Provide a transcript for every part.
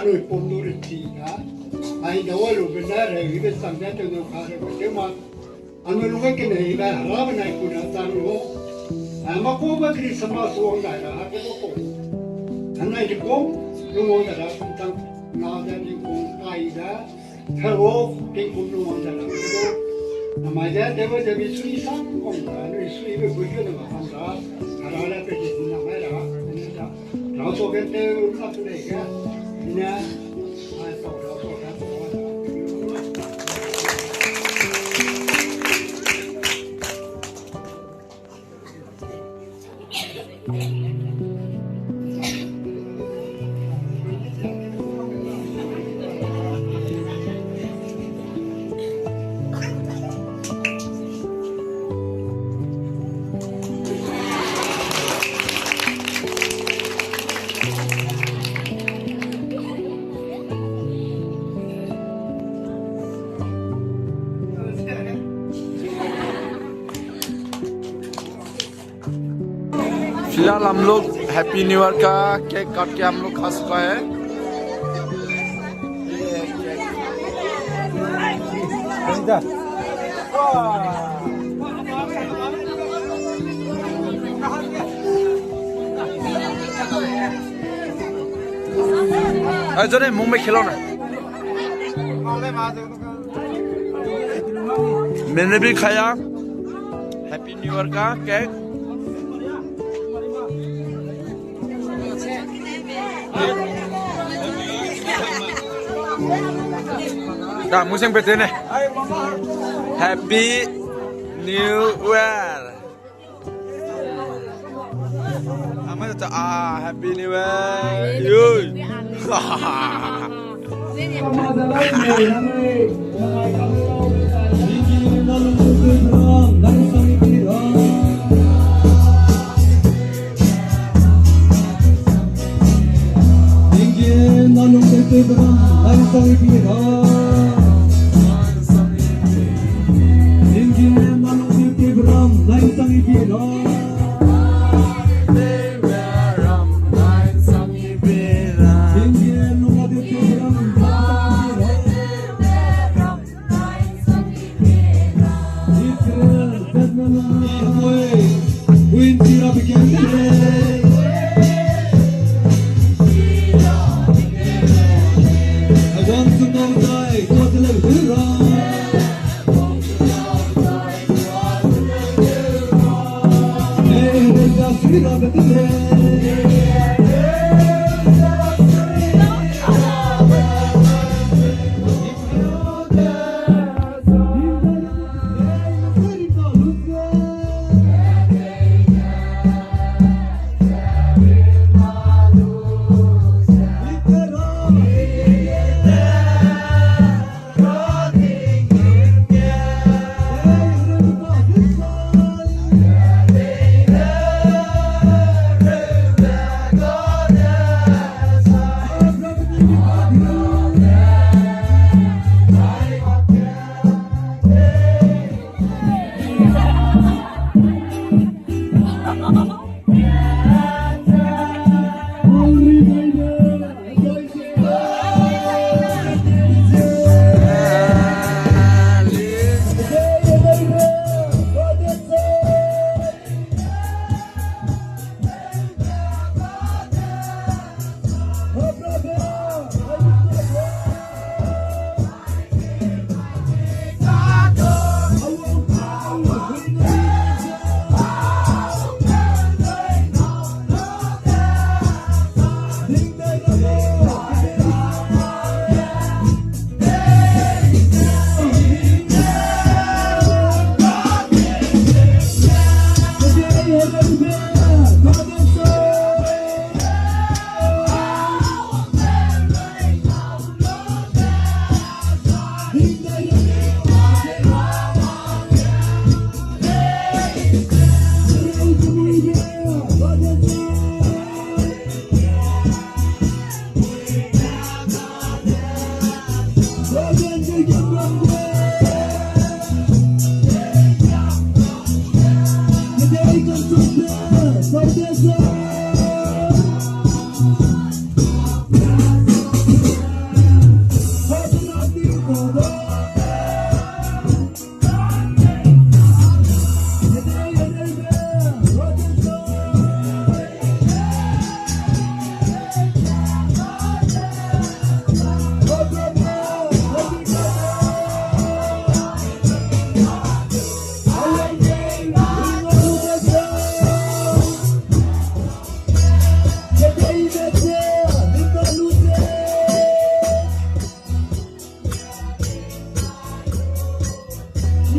Anu pomduritiga, ai dawalo benare ibe samjata do khare ko tema anu luga ke nei ba harab nai kuna tanu ama ko ba kri sama so ngai ra ha ke ko anai de ko lungo da ra tang na da ni ko kai da tharo ke ko lungo da ra ko amaja dewa devi sui sang ko da anu sui be ko yo da ma ra harala pe ji na ma ra ni da ra so ke te na tu ne ga ina ai so ra so ra फिलहाल हम लोग happy new year का cake काट के हम लोग खा चुका है। अरे मुंह में खिलो ना। मैंने भी खाया हैप्पी न्यू ईयर का केक। 자, 무생 배트네. 해피 뉴 이어. 아마도 해피 뉴 이어. 유.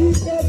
ठीक है